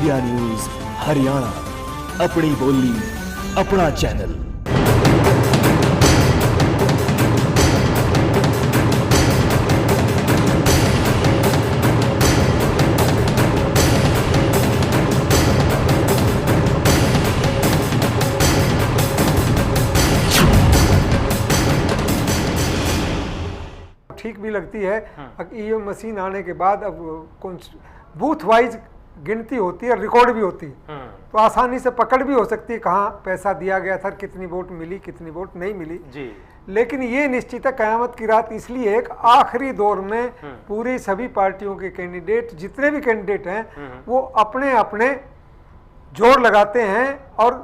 India news Haryana, अपनी बोली अपना चैनल। ठीक भी लगती है। ईवीएम मशीन आने के बाद अब कौन बूथ वाइज गिनती होती है, रिकॉर्ड भी होती है, तो आसानी से पकड़ भी हो सकती है कहाँ पैसा दिया गया था, कितनी वोट मिली, कितनी वोट नहीं मिली जी। लेकिन ये निश्चित है कयामत की रात इसलिए एक आखिरी दौर में पूरी सभी पार्टियों के कैंडिडेट, जितने भी कैंडिडेट हैं वो अपने अपने जोर लगाते हैं। और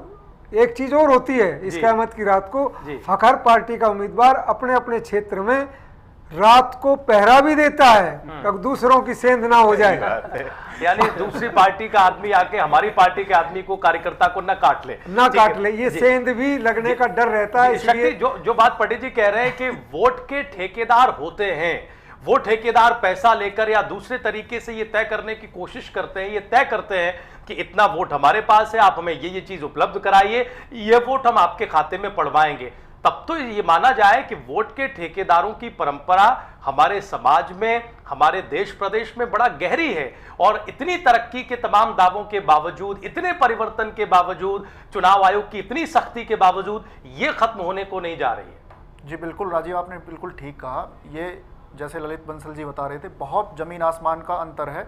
एक चीज और होती है इस कयामत की रात को, हर पार्टी का उम्मीदवार अपने अपने क्षेत्र में रात को पहरा भी देता है अब दूसरों की सेंध ना हो जाए। यानी दूसरी पार्टी का आदमी आके हमारी पार्टी के आदमी को, कार्यकर्ता को ना काट ले, ये सेंध भी लगने का डर रहता है। इसलिए जो बात पंडित जी कह रहे हैं कि वोट के ठेकेदार होते हैं, वो ठेकेदार पैसा लेकर या दूसरे तरीके से ये तय करने की कोशिश करते हैं, ये तय करते हैं कि इतना वोट हमारे पास है, आप हमें ये चीज उपलब्ध कराइए, ये वोट हम आपके खाते में पड़वाएंगे। तब तो ये माना जाए कि वोट के ठेकेदारों की परंपरा हमारे समाज में, हमारे देश प्रदेश में बड़ा गहरी है। और इतनी तरक्की के तमाम दावों के बावजूद, इतने परिवर्तन के बावजूद, चुनाव आयोग की इतनी सख्ती के बावजूद ये खत्म होने को नहीं जा रही है। जी बिल्कुल राजीव, आपने बिल्कुल ठीक कहा। ये जैसे ललित बंसल जी बता रहे थे, बहुत जमीन आसमान का अंतर है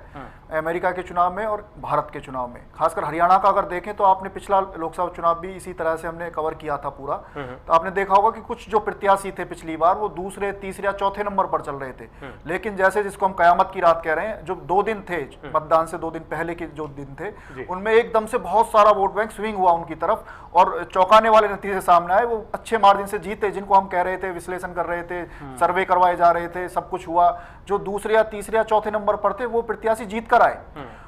अमेरिका के चुनाव में और भारत के चुनाव में। खासकर हरियाणा का अगर देखें तो आपने पिछला लोकसभा चुनाव भी इसी तरह से हमने कवर किया था पूरा, तो आपने देखा होगा कि कुछ जो प्रत्याशी थे पिछली बार वो दूसरे, तीसरे या चौथे नंबर पर चल रहे थे। लेकिन जैसे जिसको हम कयामत की रात कह रहे हैं, जो 2 दिन थे मतदान से 2 दिन पहले के जो दिन थे, उनमें एकदम से बहुत सारा वोट बैंक स्विंग हुआ उनकी तरफ और चौंकाने वाले नतीजे सामने आए। वो अच्छे मार्जिन से जीते, जिनको हम कह रहे थे, विश्लेषण कर रहे थे, सर्वे करवाए जा रहे थे, सब कुछ हुआ। जो दूसरे या तीसरे या चौथे नंबर पर थे वो प्रत्याशी जीत कर आए।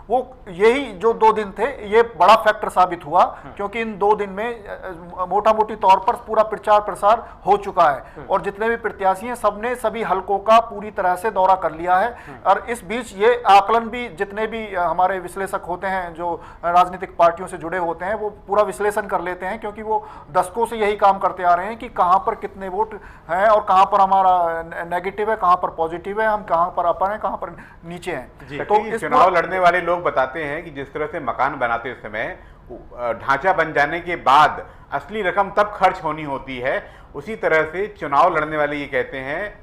वो यही जो 2 दिन थे ये बड़ा फैक्टर साबित हुआ, क्योंकि इन 2 दिन में मोटा मोटी तौर पर पूरा प्रचार प्रसार हो चुका है और जितने भी प्रत्याशी हैं सबने सभी हलकों का पूरी तरह से दौरा कर लिया है। और इस बीच ये आकलन भी, जितने भी हमारे विश्लेषक होते हैं जो राजनीतिक पार्टियों से जुड़े होते हैं, वो पूरा विश्लेषण कर लेते हैं, क्योंकि वो दशकों से यही काम करते आ रहे हैं कि कहाँ पर कितने वोट हैं और कहाँ पर हमारा नेगेटिव है, कहाँ पर पॉजिटिव है, हम कहाँ पर अपर हैं, कहाँ पर नीचे हैं। तो चुनाव लड़ने वाले लोग बताते हैं कि जिस तरह से मकान बनाते समय ढांचा बन जाने के बाद असली रकम तब खर्च होनी होती है, उसी तरह से चुनाव लड़ने वाले ये कहते हैं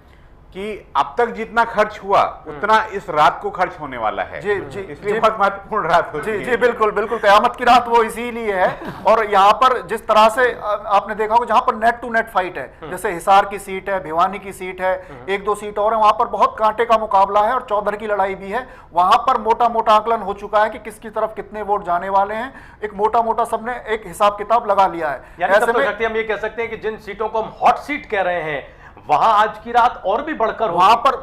कि अब तक जितना खर्च हुआ उतना इस रात को खर्च होने वाला है। जी जी, इसलिए बहुत महत्वपूर्ण रात होती है। जी बिल्कुल बिल्कुल, कयामत की रात वो इसीलिए है। और यहाँ पर जिस तरह से आपने देखा होगा, जहाँ पर नेट टू नेट फाइट है, जैसे हिसार की सीट है, भिवानी की सीट है, 1-2 सीट और है, वहां पर बहुत कांटे का मुकाबला है और चौधर की लड़ाई भी है। वहां पर मोटा मोटा आकलन हो चुका है कि किसकी तरफ कितने वोट जाने वाले हैं। एक मोटा मोटा सबने एक हिसाब किताब लगा लिया है। ऐसे में हम ये कह सकते हैं कि जिन सीटों को हम हॉट सीट कह रहे हैं, वहां आज की रात और भी बढ़कर वहां पर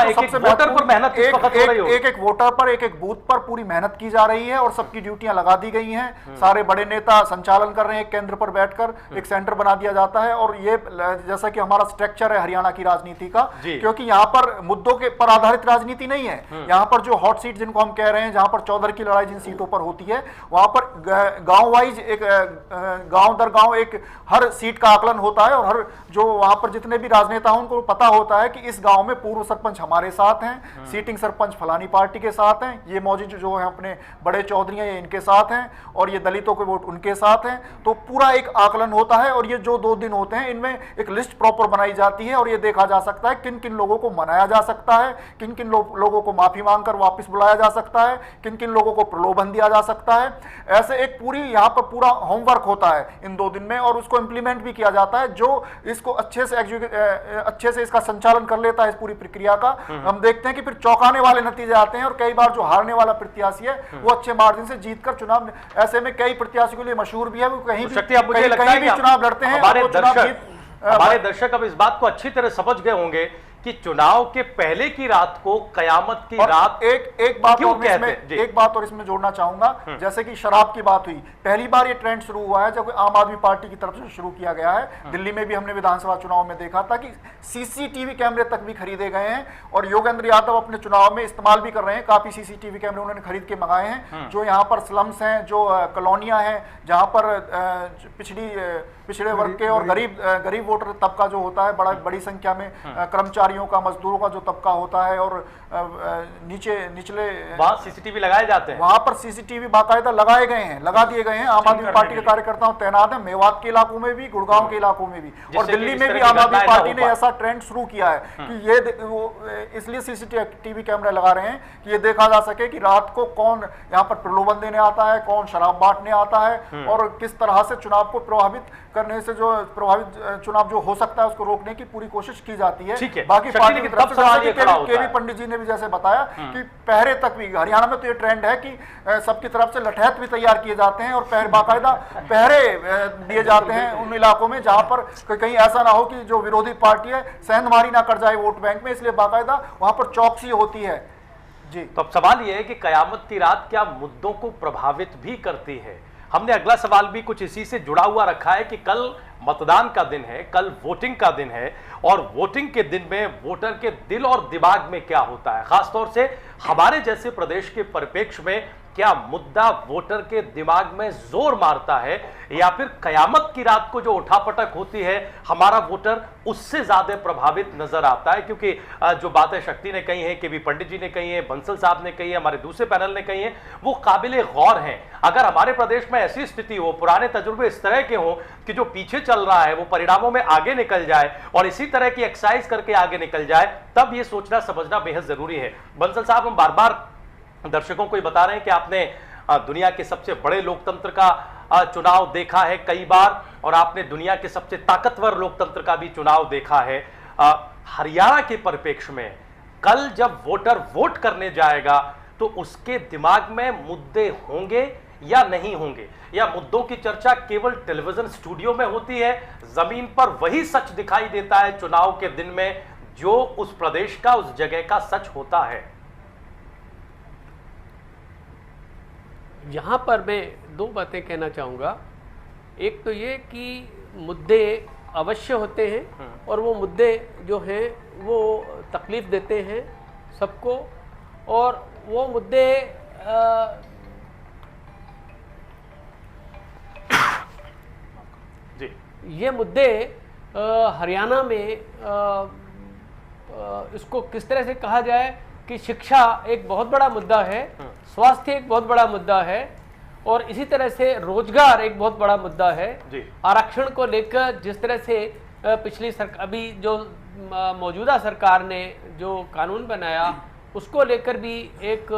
एक एक वोटर पर मेहनत एक वोटर पर, एक बूथ पर पूरी मेहनत की जा रही है और सबकी ड्यूटियां लगा दी गई हैं। सारे बड़े नेता संचालन कर रहे हैं, एक केंद्र पर बैठकर एक सेंटर बना दिया जाता है। और ये जैसा कि हमारा स्ट्रक्चर है हरियाणा की राजनीति का, क्योंकि यहाँ पर मुद्दों के पर आधारित राजनीति नहीं है। यहाँ पर जो हॉट सीट जिनको हम कह रहे हैं, जहां पर चौधर की लड़ाई जिन सीटों पर होती है, वहां पर गांव वाइज एक गांव दर गांव एक हर सीट का आकलन होता है और हर जो वहां पर जितने भी नेताओं को पता होता है कि इस गांव में पूर्व सरपंच हमारे साथ हैं, सीटिंग सरपंच फलानी पार्टी के साथ हैं, ये मौजूद जो है अपने बड़े चौधरी हैं ये इनके साथ हैं और ये दलितों के वोट उनके साथ हैं। तो पूरा एक आकलन होता है और ये जो 2 दिन होते हैं इनमें एक लिस्ट प्रॉपर बनाई जाती है और ये देखा जा सकता है किन किन लोगों को मनाया जा सकता है, किन किन लोगों को माफी मांगकर वापस बुलाया जा सकता है, किन किन लोगों को प्रलोभन दिया जा सकता है। ऐसे एक पूरी यहाँ पर पूरा होमवर्क होता है इन 2 दिन में और उसको इंप्लीमेंट भी किया जाता है। जो इसको अच्छे से इसका संचालन कर लेता है इस पूरी प्रक्रिया का, हम देखते हैं कि फिर चौंकाने वाले नतीजे आते हैं और कई बार जो हारने वाला प्रत्याशी है वो अच्छे मार्जिन से जीतकर चुनाव, ऐसे में कई प्रत्याशी के लिए मशहूर भी है, वो कहीं भी चुनाव लड़ते हैं। हमारे दर्शक अब इस बात को अच्छी तरह समझ गए होंगे कि चुनाव के पहले की रात को कयामत की और रात एक बात क्यों और कहते इसमें हैं? जी। एक बात और इसमें जोड़ना चाहूंगा, जैसे कि शराब की बात हुई, पहली बार ये ट्रेंड शुरू हुआ है जब आम आदमी पार्टी की तरफ से शुरू किया गया है। दिल्ली में भी हमने विधानसभा चुनाव में देखा था कि सीसीटीवी कैमरे तक भी खरीदे गए हैं और योगेंद्र यादव अपने चुनाव में इस्तेमाल भी कर रहे हैं। काफी सीसीटीवी कैमरे उन्होंने खरीद के मंगाए हैं। जो यहाँ पर स्लम्स हैं, जो कॉलोनियां हैं, जहां पर पिछड़े वर्ग के और गरीब वोटर तबका जो होता है, बड़ी संख्या में कर्मचारियों का, मजदूरों का जो तबका होता है और निचले वहां सीसीटीवी लगाए जाते हैं। वहां पर सीसीटीवी बाकायदा लगाए गए हैं, लगा दिए गए हैं। आम आदमी पार्टी के कार्यकर्ताओं तैनात हैं, मेवात के इलाकों में भी, गुड़गांव के इलाकों में भी, और दिल्ली में भी आम आदमी पार्टी ने ऐसा ट्रेंड शुरू किया है कि ये इसलिए सीसीटीवी कैमरे लगा रहे हैं कि ये देखा जा सके कि रात को कौन यहाँ पर प्रलोभन देने आता है, कौन शराब बांटने आता है और किस तरह से चुनाव को प्रभावित करने से जो प्रभावित चुनाव जो हो सकता है उसको रोकने की पूरी कोशिश की जाती है। ठीक है। बाकी पार्टी की तरफ से, सवाल ये खड़ा होता केवी है। पंडित जी ने भी जैसे बताया कि पहरे तक भी हरियाणा में तो ये ट्रेंड है कि सबकी तरफ से लठैत भी तैयार किए जाते हैं और बाकायदा पहरे दिए जाते हैं उन इलाकों में जहां पर कहीं ऐसा ना हो कि जो विरोधी पार्टी है सेंधमारी ना कर जाए वोट बैंक में, इसलिए बाकायदा वहां पर चौकसी होती है। जी, तो अब सवाल यह है कि कयामत की रात क्या मुद्दों को प्रभावित भी करती है? हमने अगला सवाल भी कुछ इसी से जुड़ा हुआ रखा है कि कल मतदान का दिन है, कल वोटिंग का दिन है और वोटिंग के दिन में वोटर के दिल और दिमाग में क्या होता है, खासतौर से हमारे जैसे प्रदेश के परिप्रेक्ष्य में क्या मुद्दा वोटर के दिमाग में जोर मारता है या फिर कयामत की रात को जो उठापटक होती है हमारा वोटर उससे ज्यादा प्रभावित नजर आता है? क्योंकि जो बातें शक्ति ने कही हैं, केवी पंडित जी ने कही है, बंसल साहब ने कही है, हमारे दूसरे पैनल ने कही है, वो काबिले गौर हैं। अगर हमारे प्रदेश में ऐसी स्थिति हो, पुराने तजुर्बे इस तरह के हों कि जो पीछे चल रहा है वो परिणामों में आगे निकल जाए और इसी तरह की एक्सरसाइज करके आगे निकल जाए, तब ये सोचना समझना बेहद जरूरी है। बंसल साहब, हम बार बार दर्शकों को ये बता रहे हैं कि आपने दुनिया के सबसे बड़े लोकतंत्र का चुनाव देखा है कई बार और आपने दुनिया के सबसे ताकतवर लोकतंत्र का भी चुनाव देखा है। हरियाणा के परिप्रेक्ष्य में कल जब वोटर वोट करने जाएगा तो उसके दिमाग में मुद्दे होंगे या नहीं होंगे, या मुद्दों की चर्चा केवल टेलीविजन स्टूडियो में होती है, जमीन पर वही सच दिखाई देता है चुनाव के दिन में जो उस प्रदेश का, उस जगह का सच होता है? यहाँ पर मैं दो बातें कहना चाहूँगा। एक तो ये कि मुद्दे अवश्य होते हैं और वो मुद्दे जो हैं वो तकलीफ़ देते हैं सबको, और वो मुद्दे जी, ये मुद्दे हरियाणा में इसको किस तरह से कहा जाए कि शिक्षा एक बहुत बड़ा मुद्दा है, स्वास्थ्य एक बहुत बड़ा मुद्दा है और इसी तरह से रोजगार एक बहुत बड़ा मुद्दा है। आरक्षण को लेकर जिस तरह से पिछली सरकार, अभी जो मौजूदा सरकार ने जो कानून बनाया उसको लेकर भी एक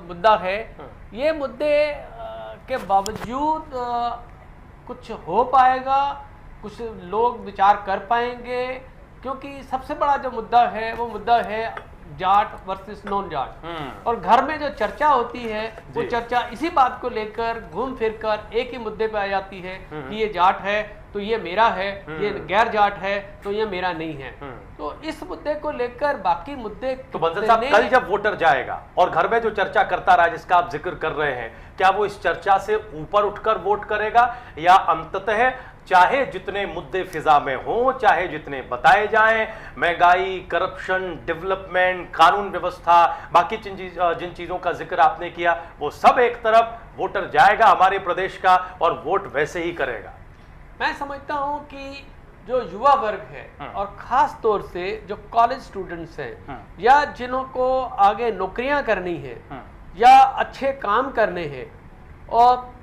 मुद्दा है। ये मुद्दे के बावजूद कुछ हो पाएगा, कुछ लोग विचार कर पाएंगे, क्योंकि सबसे बड़ा जो मुद्दा है वो मुद्दा है जाट वर्सेस नॉन जाट। और घर में जो चर्चा होती है वो चर्चा इसी बात को लेकर घूम फिर कर एक ही मुद्दे पे आ जाती है कि ये जाट है तो ये मेरा है, ये गैर जाट है तो ये मेरा नहीं है। तो इस मुद्दे को लेकर बाकी मुद्दे, तो बंसल साहब, कल जब वोटर जाएगा और घर में जो चर्चा करता रहा जिसका आप जिक्र कर रहे हैं, क्या वो इस चर्चा से ऊपर उठकर वोट करेगा या अंततः चाहे जितने मुद्दे फिजा में हों, चाहे जितने बताए जाएं, महंगाई, करप्शन, डेवलपमेंट, कानून व्यवस्था, बाकी जिन चीजों का जिक्र आपने किया, वो सब एक तरफ, वोटर जाएगा हमारे प्रदेश का और वोट वैसे ही करेगा? मैं समझता हूं कि जो युवा वर्ग है और खास तौर से जो कॉलेज स्टूडेंट्स हैं या जिन्हों को आगे नौकरियां करनी है या अच्छे काम करने हैं, और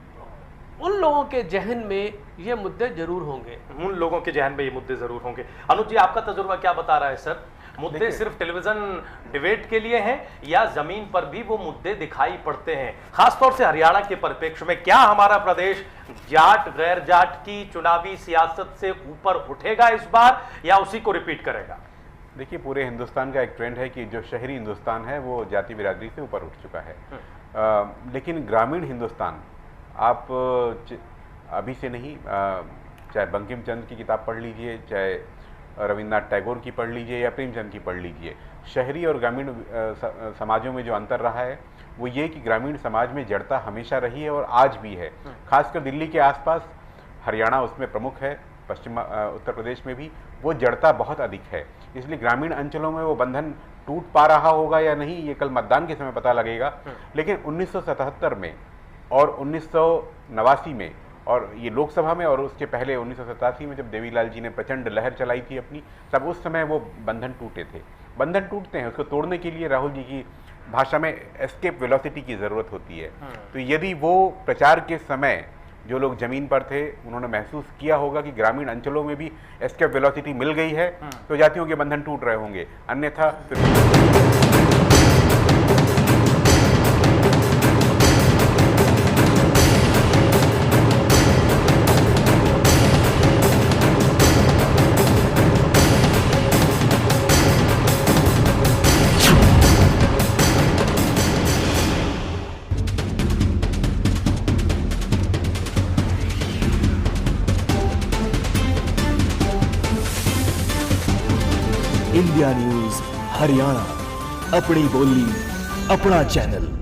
उन लोगों के जहन में ये मुद्दे जरूर होंगे। उन लोगों के जहन में ये मुद्दे जरूर होंगे। अनुज जी, आपका तजुर्बा क्या बता रहा है सर? मुद्दे सिर्फ टेलीविजन डिबेट के लिए हैं या जमीन पर भी वो मुद्दे दिखाई पड़ते हैं? खासतौर से हरियाणा के परिप्रेक्ष्य में क्या हमारा प्रदेश जाट गैर जाट की चुनावी सियासत से ऊपर उठेगा इस बार या उसी को रिपीट करेगा? देखिए, पूरे हिंदुस्तान का एक ट्रेंड है कि जो शहरी हिंदुस्तान है वो जाति बिरादरी से ऊपर उठ चुका है, लेकिन ग्रामीण हिंदुस्तान, आप अभी से नहीं, चाहे बंकिम चंद्र की किताब पढ़ लीजिए, चाहे रविन्द्रनाथ टैगोर की पढ़ लीजिए या प्रेमचंद की पढ़ लीजिए। शहरी और ग्रामीण समाजों में जो अंतर रहा है वो ये कि ग्रामीण समाज में जड़ता हमेशा रही है और आज भी है। खासकर दिल्ली के आसपास, हरियाणा उसमें प्रमुख है, पश्चिम उत्तर प्रदेश में भी वो जड़ता बहुत अधिक है। इसलिए ग्रामीण अंचलों में वो बंधन टूट पा रहा होगा या नहीं, ये कल मतदान के समय पता लगेगा। लेकिन 1977 में और 1989 में और ये लोकसभा में और उसके पहले 1987 में जब देवीलाल जी ने प्रचंड लहर चलाई थी अपनी, तब उस समय वो बंधन टूटे थे। बंधन टूटते हैं, उसको तोड़ने के लिए राहुल जी की भाषा में एस्केप वेलोसिटी की ज़रूरत होती है। तो यदि वो प्रचार के समय जो लोग जमीन पर थे उन्होंने महसूस किया होगा कि ग्रामीण अंचलों में भी एस्केप वेलोसिटी मिल गई है, तो जातियों के बंधन टूट रहे होंगे, अन्यथा इंडिया न्यूज हरियाणा, अपनी बोली अपना चैनल।